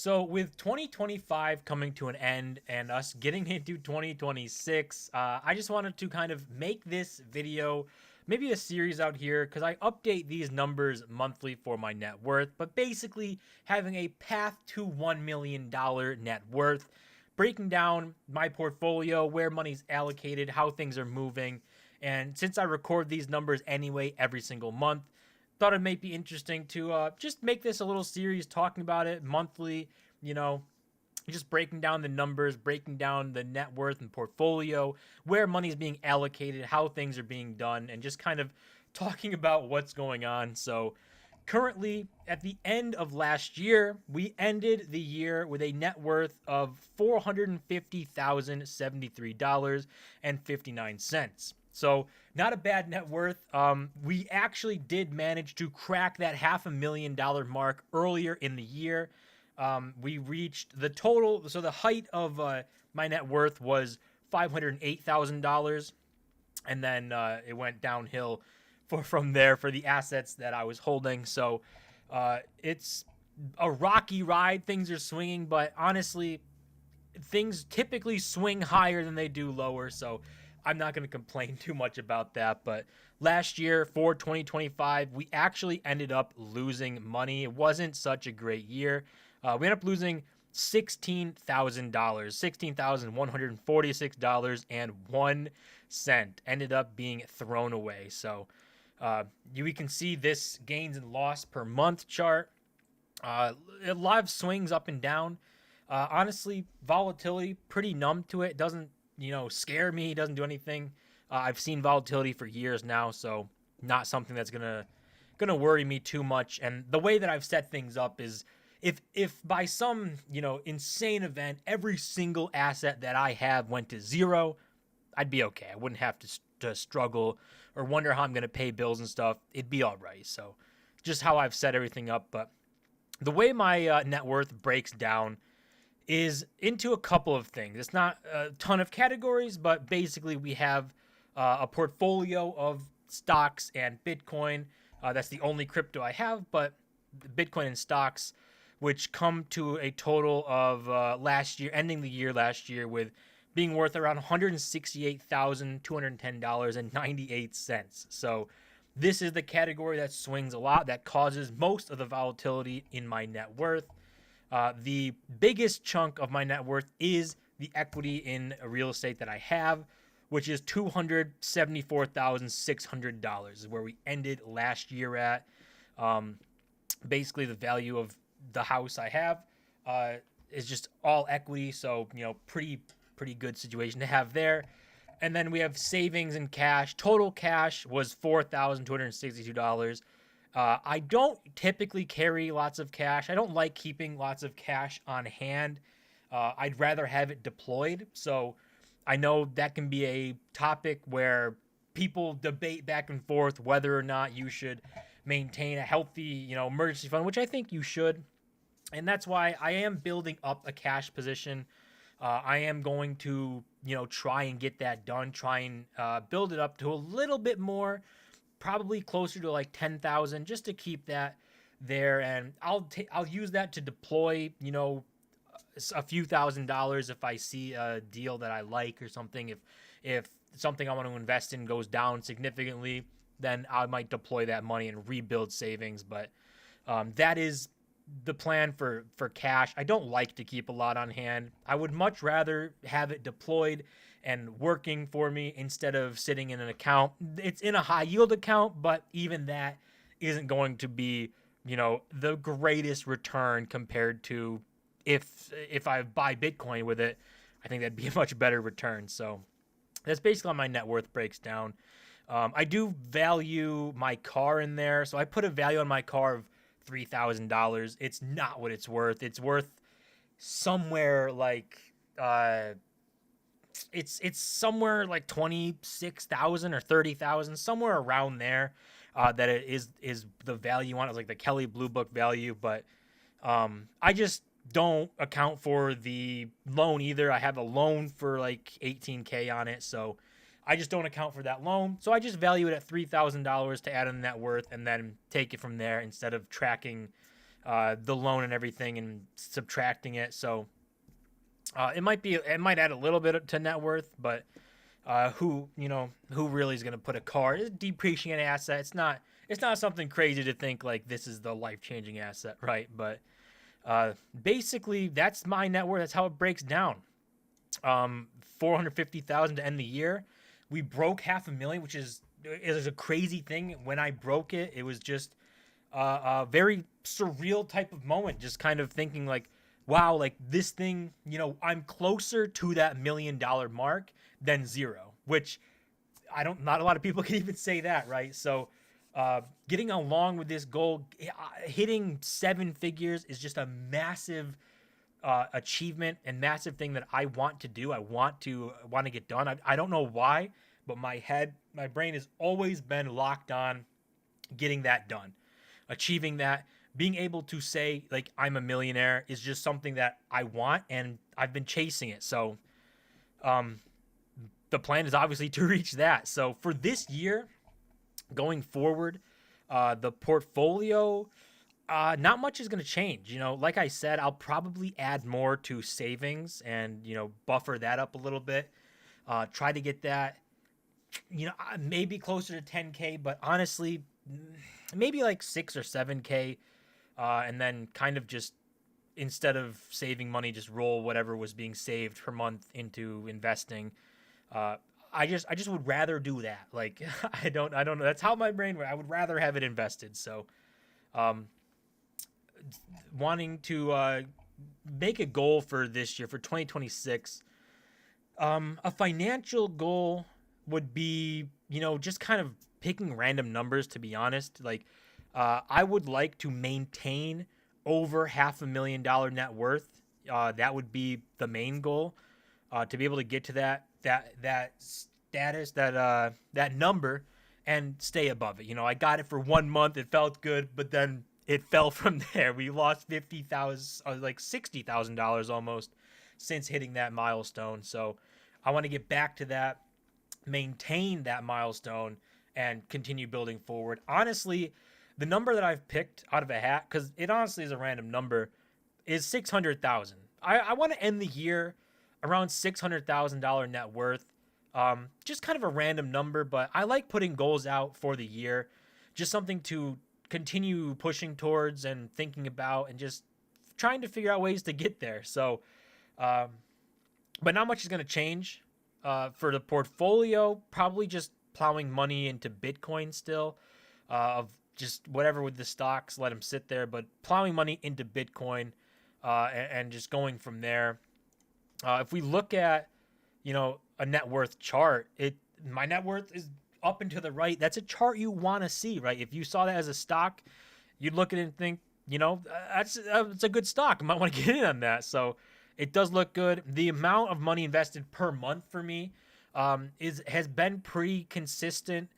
So with 2025 coming to an end and us getting into 2026, I just wanted to kind of make this video, maybe a series out here, because I update these numbers monthly for my net worth, but basically having a path to $1 million net worth, breaking down my portfolio, where money's allocated, how things are moving. And since I record these numbers anyway every single month, thought it might be interesting to just make this a little series talking about it monthly, you know, just breaking down the numbers, breaking down the net worth and portfolio, where money's being allocated, how things are being done, and just kind of talking about what's going on. So, currently, at the end of last year, we ended the year with a net worth of $450,073.59. So, not a bad net worth. We actually did manage to crack that $500,000 mark earlier in the year. We reached the total. So the height of my net worth was $508,000, and then it went downhill from there for the assets that I was holding. So it's a rocky ride. Things are swinging, but honestly, things typically swing higher than they do lower. So I'm not going to complain too much about that. But last year for 2025, we actually ended up losing money. It wasn't such a great year. We ended up losing $16,000, $16,146.01 ended up being thrown away. So we can see this gains and loss per month chart. A lot of swings up and down. Honestly, volatility, pretty numb to it. Doesn't, scare me. Doesn't do anything. I've seen volatility for years now, so not something that's gonna worry me too much. And the way that I've set things up is if by some, insane event every single asset that I have went to zero, I'd be okay. I wouldn't have to struggle or wonder how I'm going to pay bills and stuff. It'd be all right. So just how I've set everything up. But the way my net worth breaks down is into a couple of things. It's not a ton of categories, but basically we have a portfolio of stocks and Bitcoin. That's the only crypto I have, but Bitcoin and stocks, which come to a total of last year, ending the year last year with being worth around $168,210.98. So this is the category that swings a lot, that causes most of the volatility in my net worth. The biggest chunk of my net worth is the equity in real estate that I have, which is $274,600, is where we ended last year at. Basically, the value of the house I have is just all equity, so pretty good situation to have there. And then we have savings and cash. Total cash was $4,262. I don't typically carry lots of cash. I don't like keeping lots of cash on hand. I'd rather have it deployed. So I know that can be a topic where people debate back and forth whether or not you should maintain a healthy, emergency fund, which I think you should. And that's why I am building up a cash position. I am going to, try and get that done, try and build it up to a little bit more, probably closer to like 10,000, just to keep that there. And I'll use that to deploy, a few $1,000s if I see a deal that I like or something. If something I want to invest in goes down significantly, then I might deploy that money and rebuild savings. But that is the plan for cash. I don't like to keep a lot on hand. I would much rather have it deployed and working for me instead of sitting in an account. It's in a high yield account, but even that isn't going to be, the greatest return compared to if I buy Bitcoin with it. I think that'd be a much better return. So that's basically how my net worth breaks down. I do value my car in there. So I put a value on my car of $3,000. It's not what it's worth. It's worth somewhere like it's somewhere like 26,000 or 30,000, somewhere around there. That it is the value on it. It's like the Kelley Blue Book value, but I just don't account for the loan either. I have a loan for like 18K on it, so I just don't account for that loan. So I just value it at $3,000 to add in net worth and then take it from there instead of tracking the loan and everything and subtracting it. So it might add a little bit to net worth, but who really is going to put a car? It's a depreciating asset. It's not something crazy to think like this is the life changing asset, right? But basically, that's my net worth. That's how it breaks down. 450,000 to end the year. We broke 500,000, which is a crazy thing. When I broke it, it was just a very surreal type of moment. Just kind of thinking like, wow, like this thing, I'm closer to that $1 million mark than zero, which not a lot of people can even say that, right? So, getting along with this goal, hitting 7 figures is just a massive achievement and massive thing that I want to do. I want to get done. I don't know why, but my brain has always been locked on getting that done, achieving that. Being able to say like I'm a millionaire is just something that I want, and I've been chasing it. So, the plan is obviously to reach that. So for this year, going forward, the portfolio, not much is going to change. Like I said, I'll probably add more to savings and, buffer that up a little bit. Try to get that, maybe closer to 10K, but honestly, maybe like 6 or 7K. And then kind of just, instead of saving money, just roll whatever was being saved per month into investing. I just would rather do that. Like, I don't know. That's how my brain works. I would rather have it invested. So, wanting to make a goal for this year, for 2026, a financial goal would be, just kind of picking random numbers, to be honest. Like, I would like to maintain over $500,000 net worth. That would be the main goal, to be able to get to that status, that number, and stay above it. I got it for 1 month. It felt good, but then it fell from there. We lost $50,000, like $60,000 almost, since hitting that milestone. So I want to get back to that, maintain that milestone, and continue building forward. Honestly, the number that I've picked out of a hat, because it honestly is a random number, is 600,000. I want to end the year around $600,000 net worth. Just kind of a random number, but I like putting goals out for the year. Just something to continue pushing towards and thinking about, and just trying to figure out ways to get there. So, but not much is going to change. For the portfolio, probably just plowing money into Bitcoin still, of just whatever with the stocks, let them sit there, but plowing money into Bitcoin, and just going from there. If we look at, a net worth chart, my net worth is up and to the right. That's a chart you want to see, right? If you saw that as a stock, you'd look at it and think, that's a good stock. I might want to get in on that. So it does look good. The amount of money invested per month for me has been pretty consistent.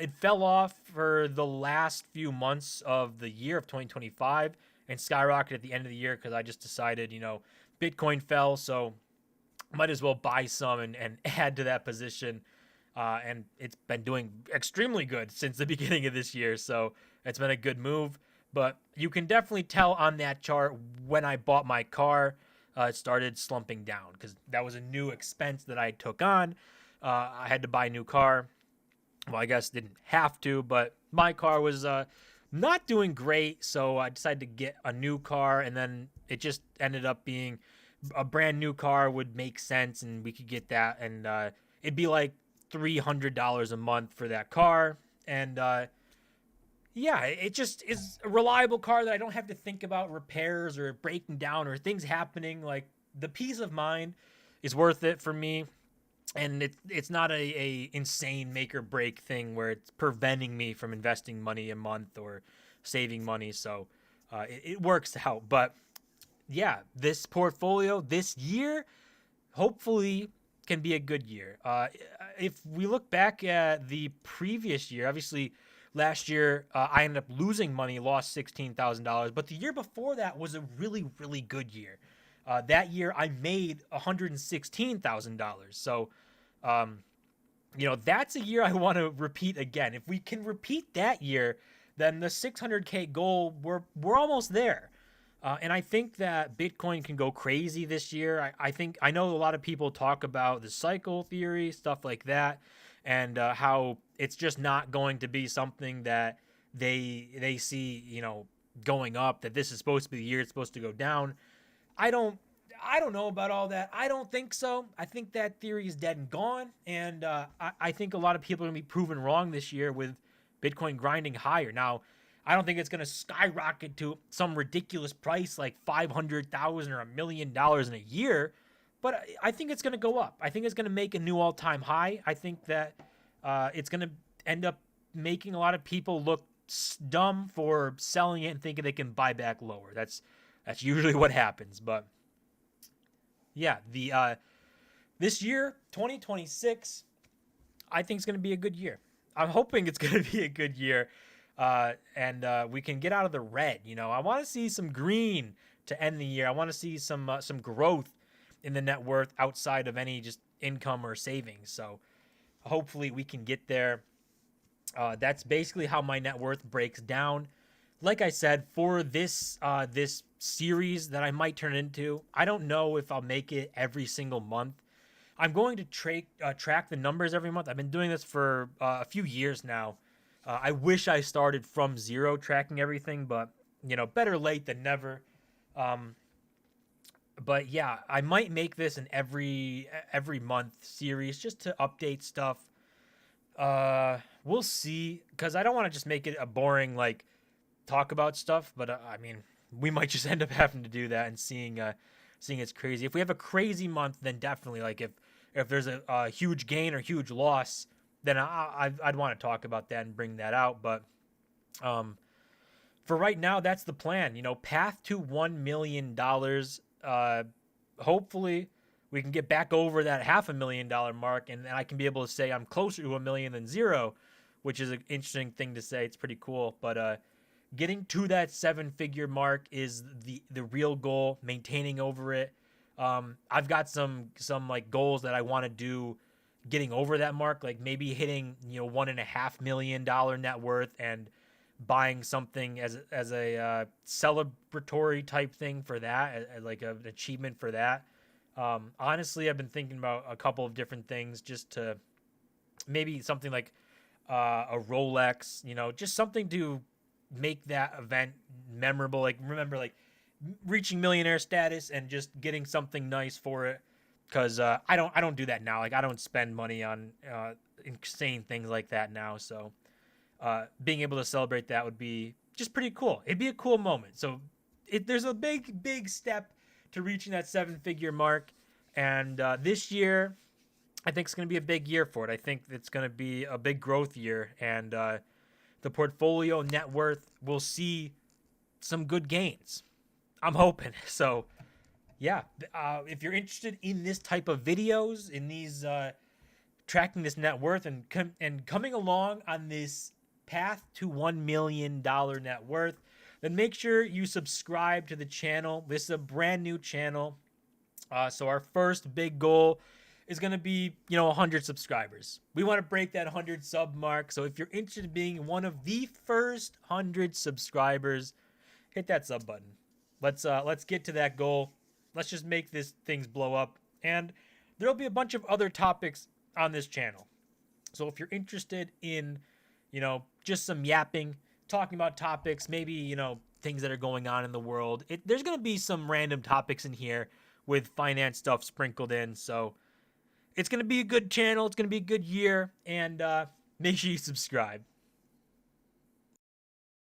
It fell off for the last few months of the year of 2025 and skyrocketed at the end of the year, because I just decided, Bitcoin fell, so might as well buy some and add to that position. And it's been doing extremely good since the beginning of this year, so it's been a good move. But you can definitely tell on that chart when I bought my car, it started slumping down, because that was a new expense that I took on. I had to buy a new car. Well, I guess didn't have to, but my car was not doing great, so I decided to get a new car, and then it just ended up being a brand new car would make sense, and we could get that, and it'd be like $300 a month for that car, and yeah, it just is a reliable car that I don't have to think about repairs or breaking down or things happening. Like, the peace of mind is worth it for me. And it's not a insane make or break thing where it's preventing me from investing money a month or saving money. So it works out. But yeah, this portfolio this year hopefully can be a good year. If we look back at the previous year, obviously last year I ended up losing money, lost $16,000. But the year before that was a really, really good year. That year I made $116,000. So, that's a year I want to repeat again. If we can repeat that year, then the 600K goal, we're almost there. And I think that Bitcoin can go crazy this year. I know a lot of people talk about the cycle theory, stuff like that, and how it's just not going to be something that they see, going up. That this is supposed to be the year it's supposed to go down. I don't I don't know about all that. I don't think so. I think that theory is dead and gone, and I think a lot of people are gonna be proven wrong this year with Bitcoin grinding higher. Now, I don't think it's gonna skyrocket to some ridiculous price like $500,000 or $1 million in a year, but I think it's gonna go up. I think it's gonna make a new all-time high. I think that it's gonna end up making a lot of people look dumb for selling it and thinking they can buy back lower. That's usually what happens. But yeah, the this year, 2026, I think it's going to be a good year. I'm hoping it's going to be a good year, and we can get out of the red. I want to see some green to end the year. I want to see some growth in the net worth outside of any just income or savings. So hopefully we can get there. That's basically how my net worth breaks down. Like I said, for this this series that I might turn into, I don't know if I'll make it every single month. I'm going to track the numbers every month. I've been doing this for a few years now. I wish I started from zero tracking everything, but better late than never. But yeah, I might make this an every month series just to update stuff. We'll see, because I don't want to just make it a boring talk about stuff, but I mean, we might just end up having to do that and seeing it's crazy. If we have a crazy month, then definitely, if there's a huge gain or huge loss, then I'd want to talk about that and bring that out. But for right now, that's the plan. Path to $1 million. Hopefully we can get back over that $500,000 mark, and I can be able to say I'm closer to $1 million than zero, which is an interesting thing to say. It's pretty cool. But getting to that 7-figure mark is the real goal. Maintaining over it. I've got some goals that I want to do, getting over that mark, like maybe hitting $1.5 million net worth and buying something as a celebratory type thing for that, like an achievement for that. Honestly, I've been thinking about a couple of different things, just to maybe something like a Rolex, just something to make that event memorable. Remember reaching millionaire status and just getting something nice for it. Cause I don't do that now. I don't spend money on insane things like that now. So being able to celebrate that would be just pretty cool. It'd be a cool moment. So there's a big step to reaching that 7-figure mark. And this year, I think it's going to be a big year for it. I think it's going to be a big growth year. And the portfolio net worth will see some good gains. I'm hoping. So, yeah. If you're interested in this type of videos, in these tracking this net worth and coming along on this path to $1 million net worth, then make sure you subscribe to the channel. This is a brand new channel. So our first big goal is going to be, 100 subscribers. We want to break that 100 sub mark. So if you're interested in being one of the first 100 subscribers, hit that sub button. Let's get to that goal. Let's just make things blow up. And there'll be a bunch of other topics on this channel. So if you're interested in, just some yapping, talking about topics, maybe, things that are going on in the world, there's going to be some random topics in here with finance stuff sprinkled in. So it's going to be a good channel. It's going to be a good year. And make sure you subscribe.